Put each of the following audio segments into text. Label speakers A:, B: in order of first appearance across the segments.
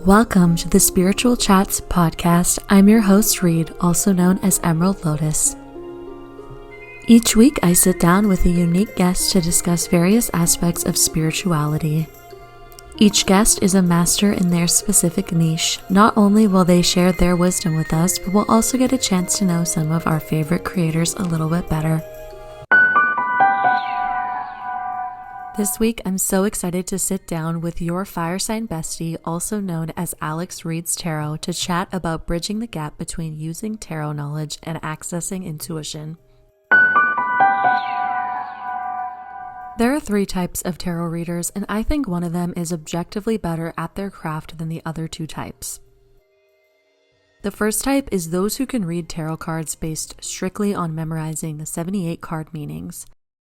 A: Welcome to the Spiritual Chats podcast. I'm your host, Reed, also known as Emerald Lotus. Each week, I sit down with a unique guest to discuss various aspects of spirituality. Each guest is a master in their specific niche. Not only will they share their wisdom with us, but we'll also get a chance to know some of our favorite creators a little bit better. This week, I'm so excited to sit down with your fire sign bestie, also known as AlexReadsTarot, to chat about bridging the gap between using tarot knowledge and accessing intuition. There are 3 types of tarot readers, and I think one of them is objectively better at their craft than the other 2 types. The first type is those who can read tarot cards based strictly on memorizing the 78 card meanings.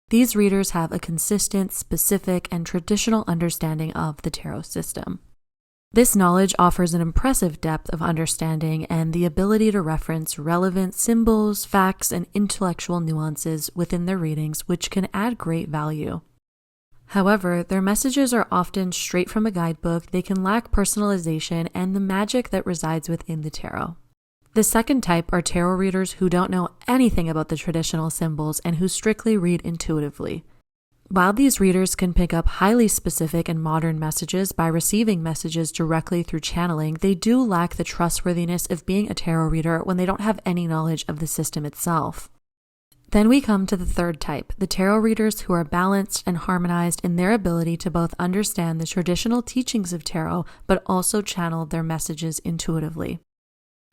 A: These readers have a consistent, specific, and traditional understanding of the tarot system. This knowledge offers an impressive depth of understanding and the ability to reference relevant symbols, facts, and intellectual nuances within their readings, which can add great value. However, their messages are often straight from a guidebook, they can lack personalization and the magic that resides within the tarot. The second type are tarot readers who don't know anything about the traditional symbols and who strictly read intuitively. While these readers can pick up highly specific and modern messages by receiving messages directly through channeling, they do lack the trustworthiness of being a tarot reader when they don't have any knowledge of the system itself. Then we come to the third type, the tarot readers who are balanced and harmonized in their ability to both understand the traditional teachings of tarot, but also channel their messages intuitively.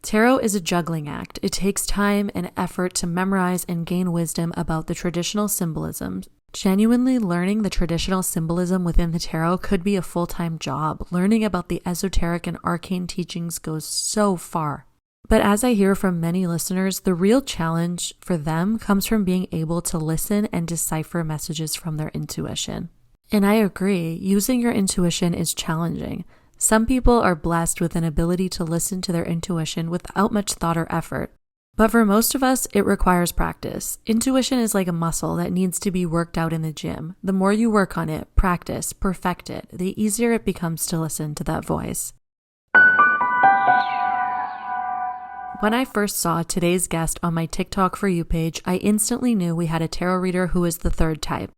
A: Tarot is a juggling act. It takes time and effort to memorize and gain wisdom about the traditional symbolism. Genuinely learning the traditional symbolism within the tarot could be a full-time job. Learning about the esoteric and arcane teachings goes so far. But as I hear from many listeners, the real challenge for them comes from being able to listen and decipher messages from their intuition. And I agree, using your intuition is challenging. Some people are blessed with an ability to listen to their intuition without much thought or effort. But for most of us, it requires practice. Intuition is like a muscle that needs to be worked out in the gym. The more you work on it, practice, perfect it, the easier it becomes to listen to that voice. When I first saw today's guest on my TikTok For You page, I instantly knew we had a tarot reader who is the third type.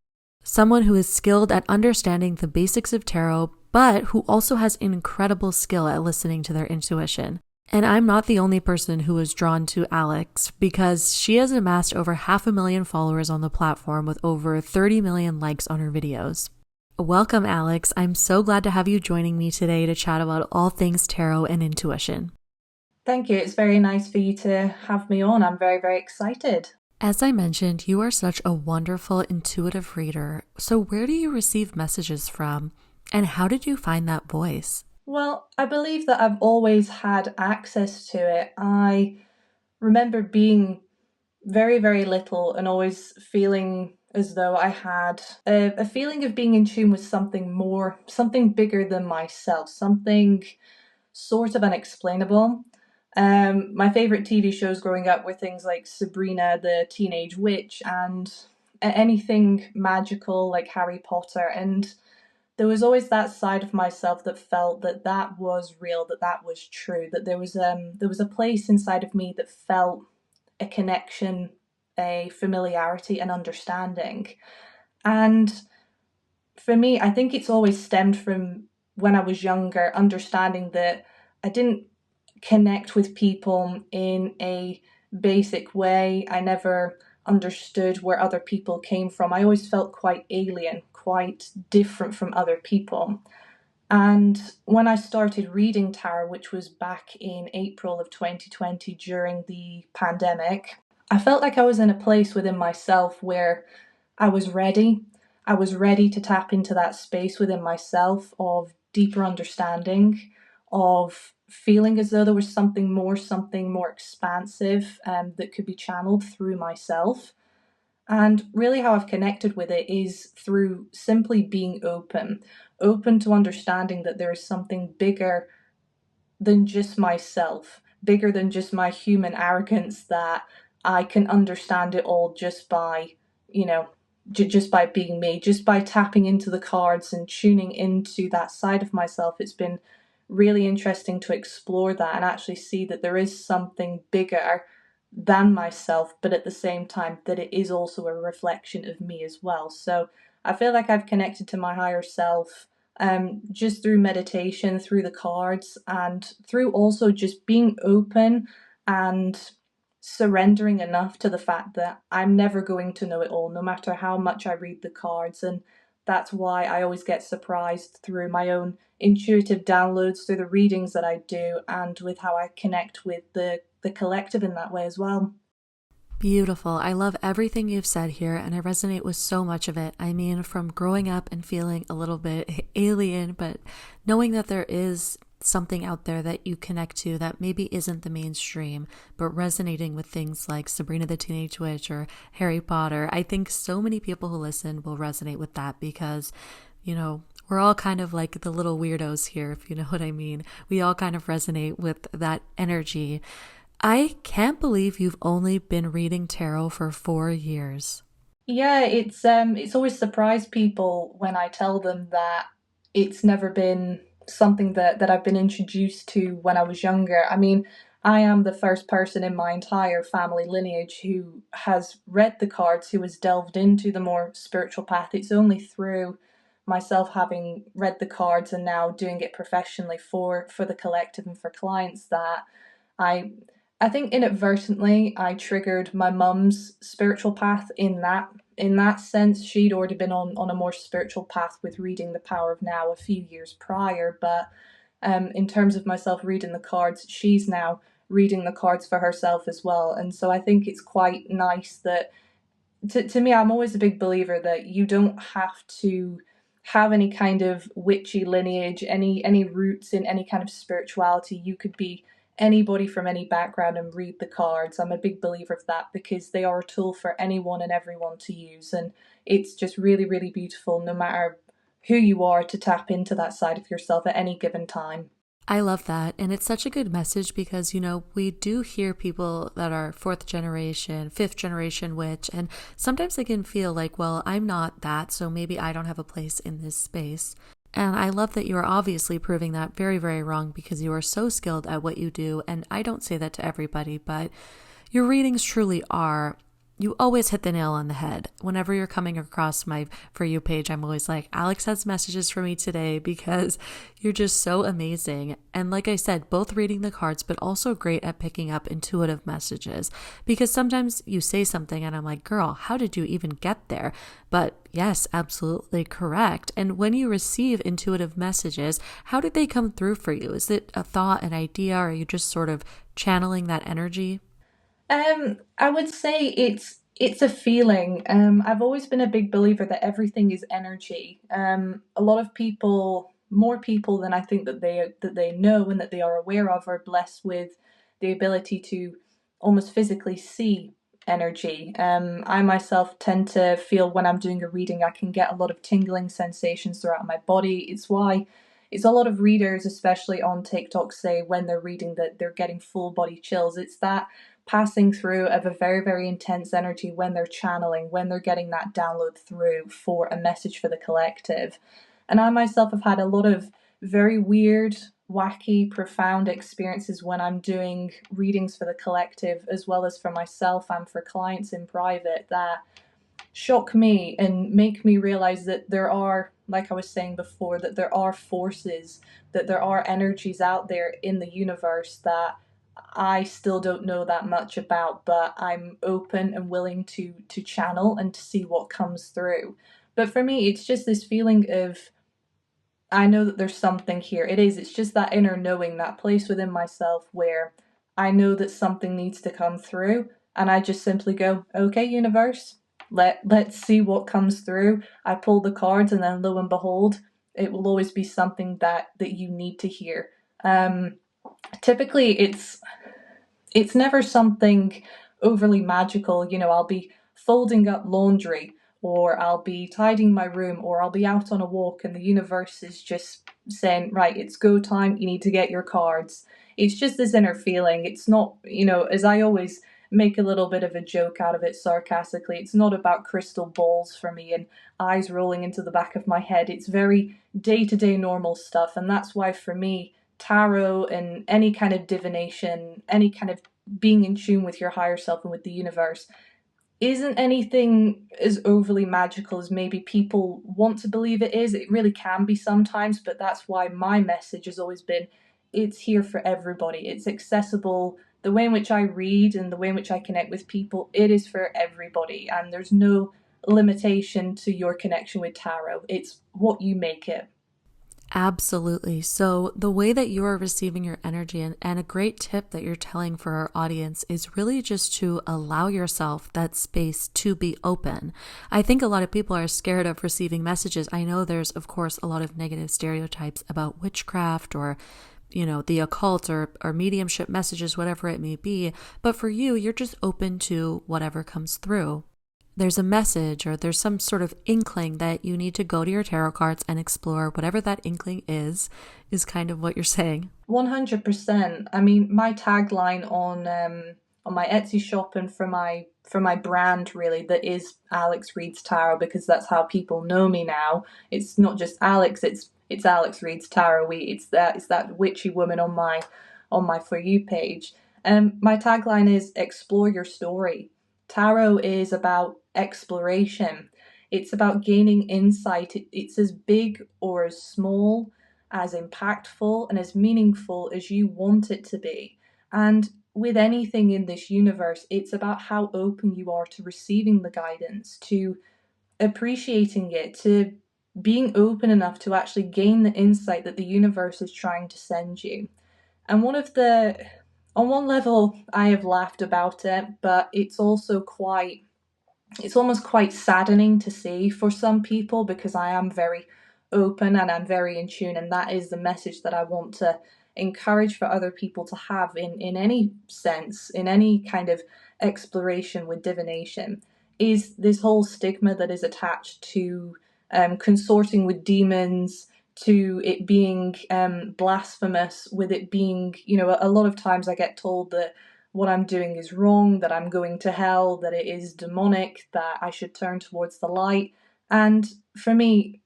A: Someone who is skilled at understanding the basics of tarot, but who also has incredible skill at listening to their intuition. And I'm not the only person who was drawn to Alex because she has amassed over 500,000 followers on the platform with over 30 million likes on her videos. Welcome, Alex. I'm so glad to have you joining me today to chat about all things tarot and intuition.
B: Thank you. It's very nice for you to have me on. I'm very, very excited.
A: As I mentioned, you are such a wonderful, intuitive reader. So where do you receive messages from? And how did you find that voice?
B: Well, I believe that I've always had access to it. I remember being very, very little and always feeling as though I had a feeling of being in tune with something more, something bigger than myself, something sort of unexplainable. My favorite TV shows growing up were things like Sabrina the Teenage Witch and anything magical like Harry Potter, and there was always that side of myself that felt that that was real, that that was true, that there was a place inside of me that felt a connection, a familiarity, an understanding. And for me, I think it's always stemmed from when I was younger, understanding that I didn't connect with people in a basic way. I never understood where other people came from. I always felt quite alien, quite different from other people. And when I started reading tarot, which was back in April of 2020 during the pandemic, I felt like I was in a place within myself where I was ready. I was ready to tap into that space within myself of deeper understanding, of feeling as though there was something more expansive that could be channeled through myself. And really how I've connected with it is through simply being open to understanding that there is something bigger than just myself, bigger than just my human arrogance, that I can understand it all just by, just by being me, just by tapping into the cards and tuning into that side of myself. It's been really interesting to explore that and actually see that there is something bigger than myself, but at the same time that it is also a reflection of me as well. So I feel like I've connected to my higher self just through meditation, through the cards, and through also just being open and surrendering enough to the fact that I'm never going to know it all, no matter how much I read the cards. And that's why I always get surprised through my own intuitive downloads, through the readings that I do, and with how I connect with the collective in that way as well.
A: Beautiful. I love everything you've said here, and I resonate with so much of it. I mean, from growing up and feeling a little bit alien, but knowing that there is something out there that you connect to that maybe isn't the mainstream, but resonating with things like Sabrina the Teenage Witch or Harry Potter. I think so many people who listen will resonate with that because, we're all kind of like the little weirdos here, if you know what I mean. We all kind of resonate with that energy. I can't believe you've only been reading tarot for 4 years.
B: Yeah, it's always surprised people when I tell them that it's never been something that I've been introduced to when I was younger. I mean, I am the first person in my entire family lineage who has read the cards, who has delved into the more spiritual path. It's only through myself having read the cards and now doing it professionally for the collective and for clients that I I think inadvertently I triggered my mum's spiritual path in that sense. She'd already been on a more spiritual path with reading The Power of Now a few years prior, but in terms of myself reading the cards, she's now reading the cards for herself as well. And so I think it's quite nice that to me, I'm always a big believer that you don't have to have any kind of witchy lineage, any roots in any kind of spirituality. You could be anybody from any background and read the cards. I'm a big believer of that because they are a tool for anyone and everyone to use, and it's just really, really beautiful, no matter who you are, to tap into that side of yourself at any given time.
A: I love that. And it's such a good message because, we do hear people that are fourth generation, fifth generation witch, and sometimes it can feel like, well, I'm not that, so maybe I don't have a place in this space. And I love that you are obviously proving that very, very wrong because you are so skilled at what you do. And I don't say that to everybody, but your readings truly are. You always hit the nail on the head. Whenever you're coming across my For You page, I'm always like, Alex has messages for me today because you're just so amazing. And like I said, both reading the cards, but also great at picking up intuitive messages. Because sometimes you say something and I'm like, girl, how did you even get there? But yes, absolutely correct. And when you receive intuitive messages, how did they come through for you? Is it a thought, an idea, or are you just sort of channeling that energy?
B: I would say it's a feeling. I've always been a big believer that everything is energy. A lot of people, more people than I think that they know and that they are aware of, are blessed with the ability to almost physically see energy. I myself tend to feel when I'm doing a reading, I can get a lot of tingling sensations throughout my body. It's why it's a lot of readers, especially on TikTok, say when they're reading that they're getting full body chills. It's that passing through of a very, very intense energy when they're channeling, when they're getting that download through for a message for the collective. And I myself have had a lot of very weird, wacky, profound experiences when I'm doing readings for the collective, as well as for myself and for clients in private, that shock me and make me realize that there are, like I was saying before, that there are forces, that there are energies out there in the universe that I still don't know that much about, but I'm open and willing to channel and to see what comes through. But for me, it's just this feeling of, I know that there's something here. It's just that inner knowing, that place within myself where I know that something needs to come through, and I just simply go, okay, universe, let's see what comes through. I pull the cards, and then lo and behold, it will always be something that you need to hear. Um, Typically, it's never something overly magical. I'll be folding up laundry, or I'll be tidying my room, or I'll be out on a walk, and the universe is just saying, right, it's go time, you need to get your cards. It's just this inner feeling. It's not, as I always make a little bit of a joke out of it sarcastically, it's not about crystal balls for me and eyes rolling into the back of my head. It's very day to day normal stuff. And that's why for me, tarot and any kind of divination, any kind of being in tune with your higher self and with the universe, isn't anything as overly magical as maybe people want to believe it is. It really can be sometimes, but that's why my message has always been it's here for everybody. It's accessible. The way in which I read and the way in which I connect with people, it is for everybody. And there's no limitation to your connection with tarot. It's what you make it.
A: Absolutely. So, the way that you are receiving your energy, and a great tip that you're telling for our audience is really just to allow yourself that space to be open. I think a lot of people are scared of receiving messages. I know there's, of course, a lot of negative stereotypes about witchcraft or the occult or mediumship messages, whatever it may be. But for you, you're just open to whatever comes through. There's a message or there's some sort of inkling that you need to go to your tarot cards and explore whatever that inkling is kind of what you're saying.
B: 100%. I mean, my tagline on my Etsy shop and for my brand really, that is Alex Reads Tarot, because that's how people know me now. It's not just Alex, it's Alex Reads Tarot. It's that witchy woman on my For You page. My tagline is explore your story. Tarot is about exploration. It's about gaining insight. It's as big or as small, as impactful and as meaningful as you want it to be. And with anything in this universe, it's about how open you are to receiving the guidance, to appreciating it, to being open enough to actually gain the insight that the universe is trying to send you. And on one level, I have laughed about it, but it's almost quite saddening to see for some people, because I am very open and I'm very in tune, and that is the message that I want to encourage for other people to have in any sense, in any kind of exploration with divination, is this whole stigma that is attached to consorting with demons, to it being blasphemous, with it being, a lot of times I get told that what I'm doing is wrong, that I'm going to hell, that it is demonic, that I should turn towards the light. And for me,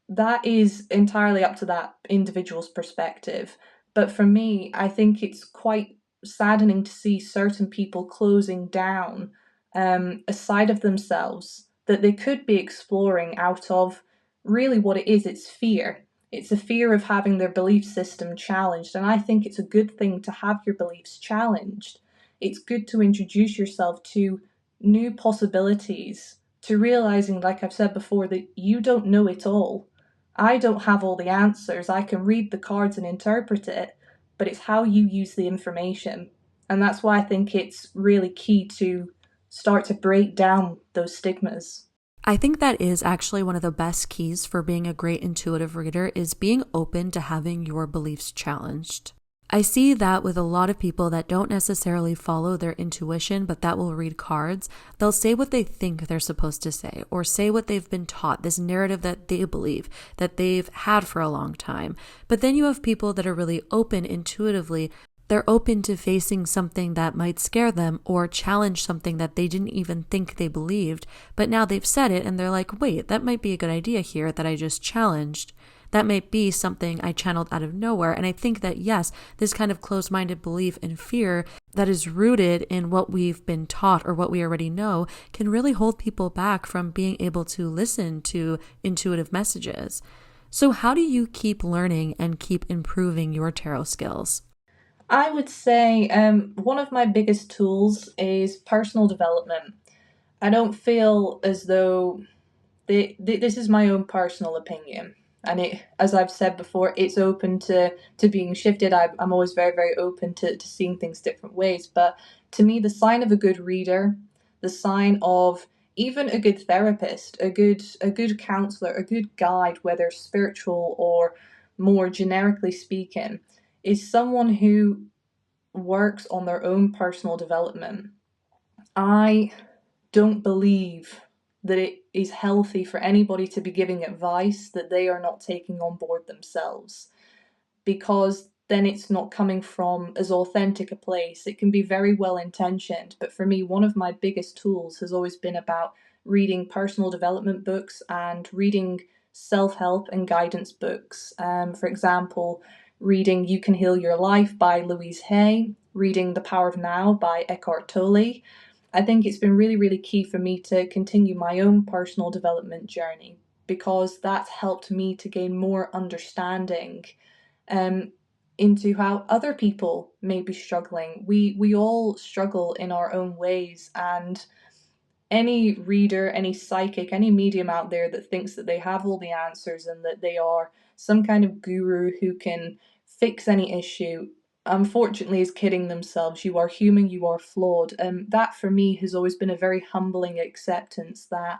B: that is entirely up to that individual's perspective. But for me, I think it's quite saddening to see certain people closing down a side of themselves that they could be exploring out of really what it is. It's fear. It's a fear of having their belief system challenged. And I think it's a good thing to have your beliefs challenged. It's good to introduce yourself to new possibilities, to realizing, like I've said before, that you don't know it all. I don't have all the answers. I can read the cards and interpret it, but it's how you use the information. And that's why I think it's really key to start to break down those stigmas.
A: I think that is actually one of the best keys for being a great intuitive reader, is being open to having your beliefs challenged. I see that with a lot of people that don't necessarily follow their intuition, but that will read cards. They'll say what they think they're supposed to say, or say what they've been taught, this narrative that they believe, that they've had for a long time. But then you have people that are really open intuitively. They're open to facing something that might scare them or challenge something that they didn't even think they believed. But now they've said it and they're like, wait, that might be a good idea here that I just challenged. That might be something I channeled out of nowhere. And I think that, yes, this kind of closed-minded belief and fear that is rooted in what we've been taught or what we already know can really hold people back from being able to listen to intuitive messages. So how do you keep learning and keep improving your tarot skills?
B: I would say one of my biggest tools is personal development. I don't feel as though this is my own personal opinion, and as I've said before, it's open to being shifted. I'm always very, very open to seeing things different ways. But to me, the sign of a good reader, the sign of even a good therapist, a good counselor, a good guide, whether spiritual or more generically speaking, is someone who works on their own personal development. I don't believe that it is healthy for anybody to be giving advice that they are not taking on board themselves, because then it's not coming from as authentic a place. It can be very well intentioned, but for me, one of my biggest tools has always been about reading personal development books and reading self-help and guidance books. For example, reading You Can Heal Your Life by Louise Hay, reading The Power of Now by Eckhart Tolle. I think it's been really, really key for me to continue my own personal development journey, because that's helped me to gain more understanding into how other people may be struggling. We all struggle in our own ways, and any reader, any psychic, any medium out there that thinks that they have all the answers and that they are some kind of guru who can fix any issue, unfortunately is kidding themselves. You are human, you are flawed. And that for me has always been a very humbling acceptance that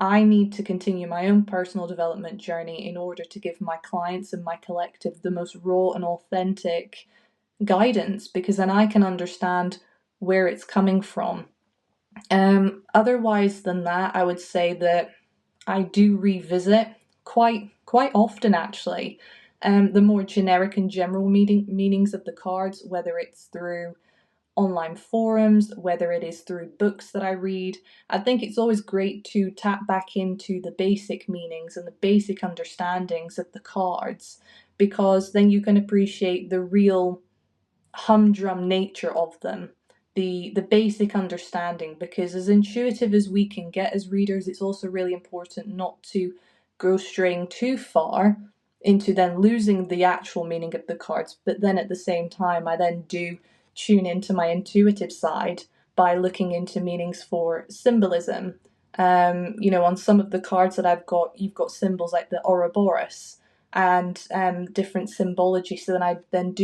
B: I need to continue my own personal development journey in order to give my clients and my collective the most raw and authentic guidance, because then I can understand where it's coming from. Otherwise than that, I would say that I do revisit quite often actually. The more generic and general meanings of the cards, whether it's through online forums, whether it is through books that I read. I think it's always great to tap back into the basic meanings and the basic understandings of the cards, because then you can appreciate the real humdrum nature of them, the basic understanding. Because as intuitive as we can get as readers, it's also really important not to go straying too far into then losing the actual meaning of the cards. But then at the same time, I then do tune into my intuitive side by looking into meanings for symbolism. On some of the cards that I've got, you've got symbols like the Ouroboros and different symbology. So then I then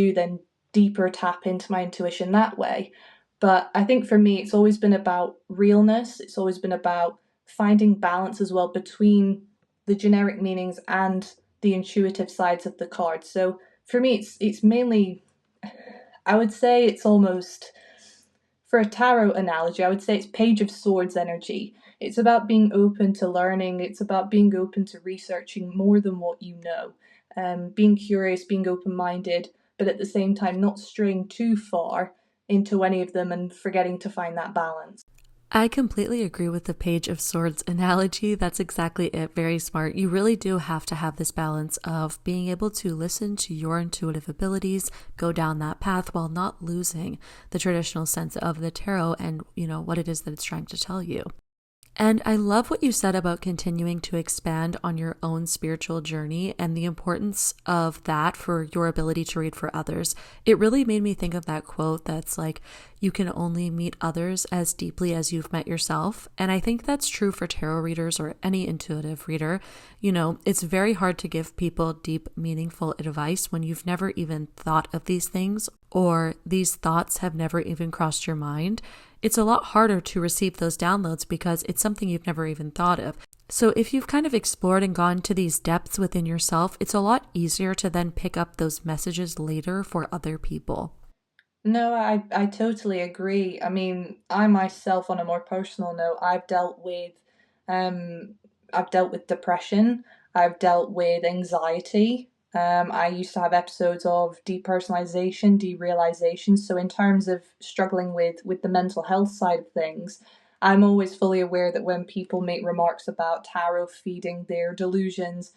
B: deeper tap into my intuition that way. But I think for me, it's always been about realness. It's always been about finding balance as well between the generic meanings and the intuitive sides of the cards. So for me, it's mainly, I would say it's almost, for a tarot analogy, I would say it's Page of Swords energy. It's about being open to learning. It's about being open to researching more than what you know, being curious, being open-minded, but at the same time not straying too far into any of them and forgetting to find that balance.
A: I completely agree with the Page of Swords analogy. That's exactly it. Very smart. You really do have to have this balance of being able to listen to your intuitive abilities, go down that path while not losing the traditional sense of the tarot and, what it is that it's trying to tell you. And I love what you said about continuing to expand on your own spiritual journey and the importance of that for your ability to read for others. It really made me think of that quote that's like, you can only meet others as deeply as you've met yourself. And I think that's true for tarot readers or any intuitive reader. It's very hard to give people deep, meaningful advice when you've never even thought of these things or these thoughts have never even crossed your mind. It's a lot harder to receive those downloads because it's something you've never even thought of. So if you've kind of explored and gone to these depths within yourself, it's a lot easier to then pick up those messages later for other people.
B: No, I totally agree. I mean, I myself, on a more personal note, um, I've dealt with depression. I've dealt with anxiety. I used to have episodes of depersonalization, derealization. So in terms of struggling with the mental health side of things, I'm always fully aware that when people make remarks about tarot feeding their delusions,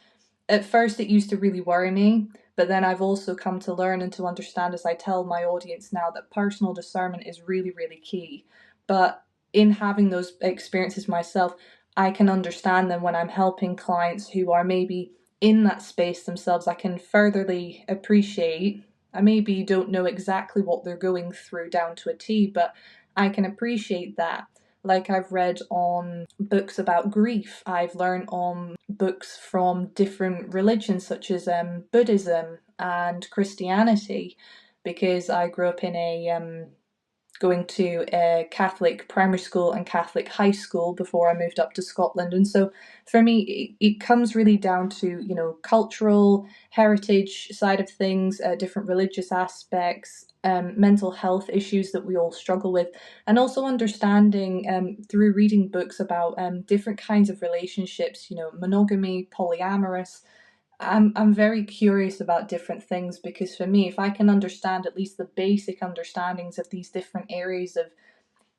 B: at first it used to really worry me, but then I've also come to learn and to understand, as I tell my audience now, that personal discernment is really, really key. But in having those experiences myself, I can understand them when I'm helping clients who are maybe in that space themselves. I can furtherly appreciate, I maybe don't know exactly what they're going through down to a T, but I can appreciate that. Like, I've read on books about grief. I've learned on books from different religions, such as Buddhism and Christianity, because I grew up in going to a Catholic primary school and Catholic high school before I moved up to Scotland. And so for me, it comes really down to, cultural heritage side of things, different religious aspects, mental health issues that we all struggle with, and also understanding through reading books about different kinds of relationships, monogamy, polyamorous. I'm very curious about different things, because for me, if I can understand at least the basic understandings of these different areas of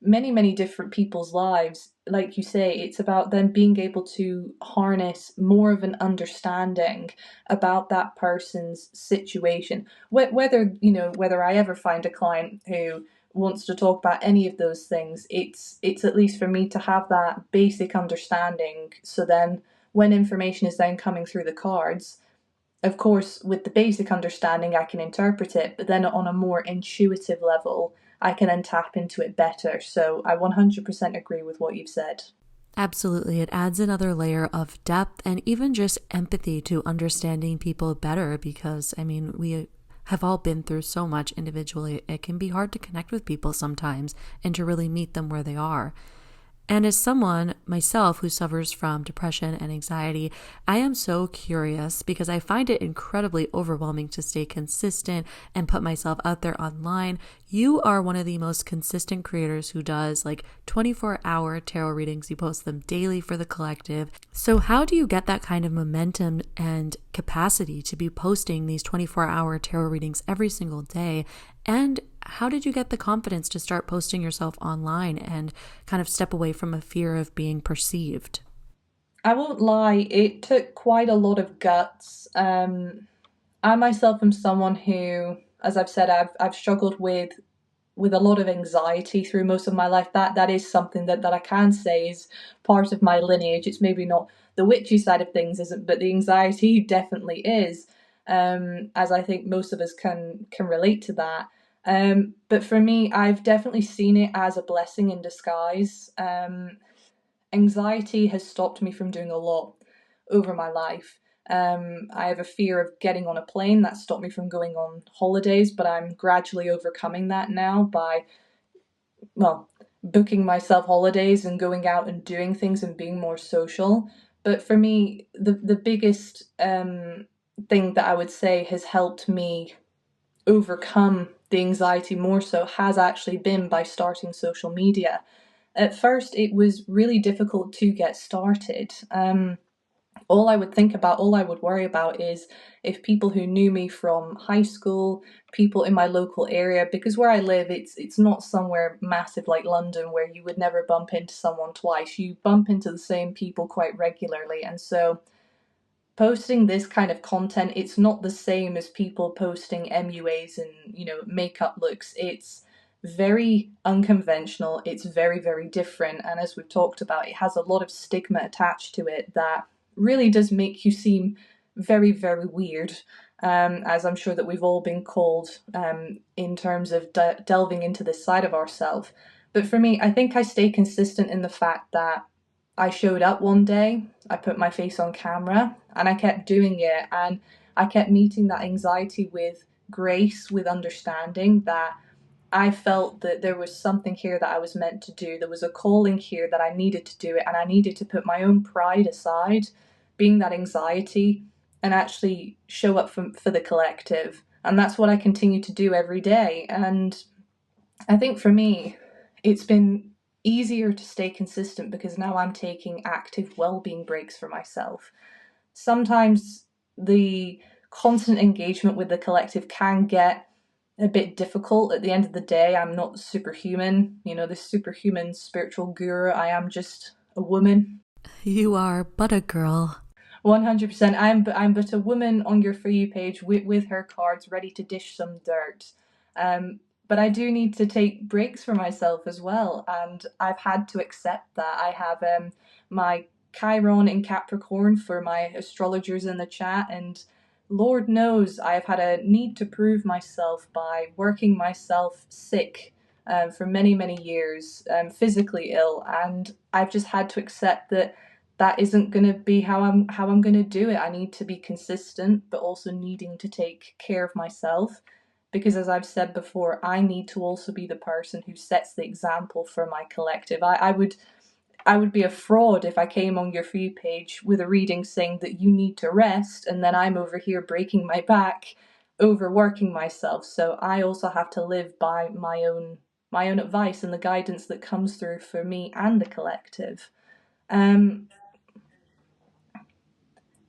B: many, many different people's lives. Like you say, it's about them being able to harness more of an understanding about that person's situation. Whether, whether I ever find a client who wants to talk about any of those things, it's at least for me to have that basic understanding. So then when information is then coming through the cards, of course, with the basic understanding, I can interpret it, but then on a more intuitive level, I can then tap into it better. So I 100% agree with what you've said.
A: Absolutely. It adds another layer of depth and even just empathy to understanding people better because, I mean, we have all been through so much individually. It can be hard to connect with people sometimes and to really meet them where they are. And as someone myself who suffers from depression and anxiety, I am so curious because I find it incredibly overwhelming to stay consistent and put myself out there online. You are one of the most consistent creators who does like 24-hour tarot readings. You post them daily for the collective. So how do you get that kind of momentum and capacity to be posting these 24-hour tarot readings every single day? And how did you get the confidence to start posting yourself online and kind of step away from a fear of being perceived?
B: I won't lie, it took quite a lot of guts. I myself am someone who, as I've said, I've struggled with a lot of anxiety through most of my life. That is something that I can say is part of my lineage. It's maybe not the witchy side of things, isn't, but the anxiety definitely is. As I think most of us can relate to that. But for me, I've definitely seen it as a blessing in disguise. Anxiety has stopped me from doing a lot over my life. I have a fear of getting on a plane that stopped me from going on holidays, but I'm gradually overcoming that now by, well, booking myself holidays and going out and doing things and being more social. But for me, the biggest thing that I would say has helped me overcome the anxiety more so has actually been by starting social media. At first, it was really difficult to get started. All I would think about, all I would worry about is if people who knew me from high school, people in my local area, because where I live, it's not somewhere massive like London where you would never bump into someone twice. You bump into the same people quite regularly, and so posting this kind of content, it's not the same as people posting MUAs and, makeup looks. It's very unconventional. It's very, very different. And as we've talked about, it has a lot of stigma attached to it that really does make you seem very, very weird. As I'm sure that we've all been called in terms of delving into this side of ourselves. But for me, I think I stay consistent in the fact that I showed up one day, I put my face on camera, and I kept doing it. And I kept meeting that anxiety with grace, with understanding that I felt that there was something here that I was meant to do. There was a calling here that I needed to do it, and I needed to put my own pride aside, being that anxiety, and actually show up for the collective. And that's what I continue to do every day. And I think for me, it's been easier to stay consistent because now I'm taking active well-being breaks for myself. Sometimes the constant engagement with the collective can get a bit difficult. At the end of the day, I'm not superhuman, this superhuman spiritual guru. I am just a woman.
A: You are but a girl.
B: 100%. I'm but a woman on your For You page with her cards ready to dish some dirt. But I do need to take breaks for myself as well, and I've had to accept that. I have my Chiron in Capricorn for my astrologers in the chat, and Lord knows I've had a need to prove myself by working myself sick for many, many years, physically ill, and I've just had to accept that isn't going to be how I'm going to do it. I need to be consistent, but also needing to take care of myself because, as I've said before, I need to also be the person who sets the example for my collective. I would be a fraud if I came on your For You page with a reading saying that you need to rest, and then I'm over here breaking my back, overworking myself. So I also have to live by my own advice and the guidance that comes through for me and the collective. Um,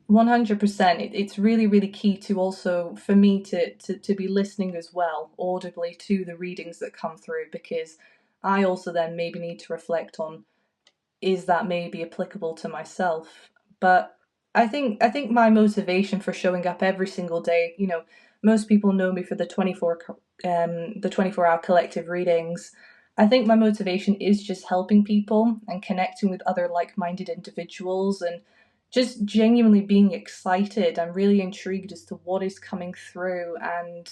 B: 100%. It's really, really key to also, for me to be listening as well, audibly to the readings that come through, because I also then maybe need to reflect on, is that maybe applicable to myself? But I think my motivation for showing up every single day, most people know me for the 24-hour collective readings. I think my motivation is just helping people and connecting with other like-minded individuals, and just genuinely being excited. I'm really intrigued as to what is coming through, and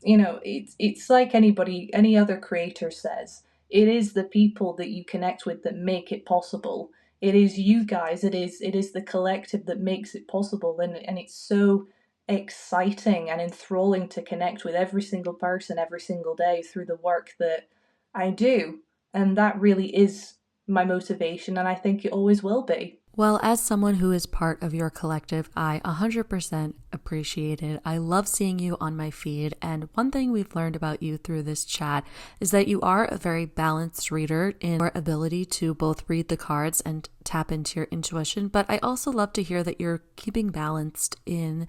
B: it's like any other creator says, it is the people that you connect with that make it possible. It is you guys, it is the collective that makes it possible, and it's so exciting and enthralling to connect with every single person every single day through the work that I do. And that really is my motivation, and I think it always will be.
A: Well, as someone who is part of your collective, I 100% appreciate it. I love seeing you on my feed, and one thing we've learned about you through this chat is that you are a very balanced reader in your ability to both read the cards and tap into your intuition, but I also love to hear that you're keeping balanced in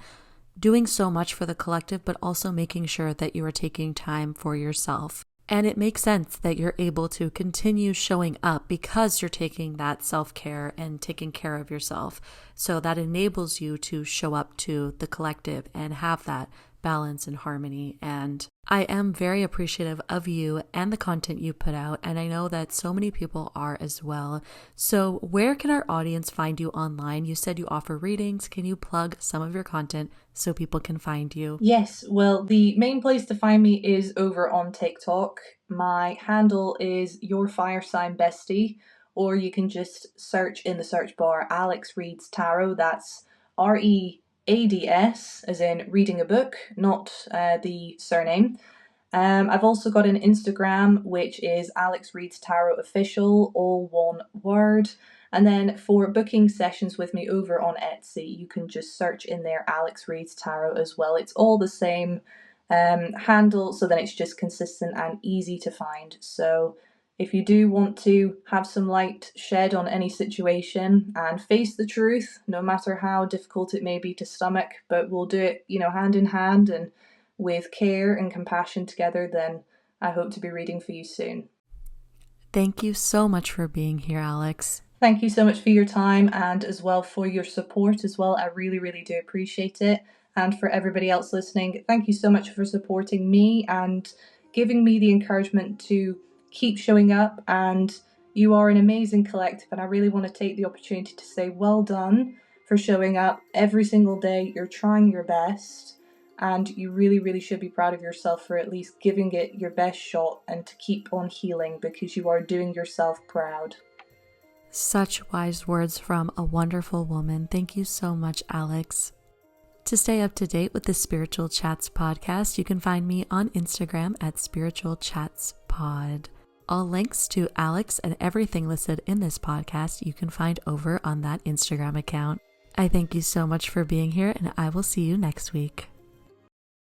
A: doing so much for the collective, but also making sure that you are taking time for yourself. And it makes sense that you're able to continue showing up because you're taking that self-care and taking care of yourself. So that enables you to show up to the collective and have that balance and harmony. And I am very appreciative of you and the content you put out, and I know that so many people are as well. So where can our audience find you online? You said you offer readings. Can you plug some of your content so people can find you?
B: Yes, well, the main place to find me is over on TikTok. My handle is Your Fire Sign Bestie, or you can just search in the search bar Alex Reads Tarot. That's READS, as in reading a book, not the surname. I've also got an Instagram, which is Alex Reads Tarot Official, all one word. And then for booking sessions with me over on Etsy, you can just search in there Alex Reads Tarot as well. It's all the same handle, so then it's just consistent and easy to find. So if you do want to have some light shed on any situation and face the truth, no matter how difficult it may be to stomach, but we'll do it, hand in hand and with care and compassion together, then I hope to be reading for you soon.
A: Thank you so much for being here, Alex.
B: Thank you so much for your time, and as well for your support as well. I really, really do appreciate it. And for everybody else listening, thank you so much for supporting me and giving me the encouragement to keep showing up. And you are an amazing collective, and I really want to take the opportunity to say well done for showing up every single day. You're trying your best, and you really, really should be proud of yourself for at least giving it your best shot and to keep on healing, because you are doing yourself proud.
A: Such wise words from a wonderful woman. Thank you so much, Alex. To stay up to date with the Spiritual Chats podcast, you can find me on Instagram at Spiritual Chats Pod. All links to Alex and everything listed in this podcast you can find over on that Instagram account. I thank you so much for being here, and I will see you next week.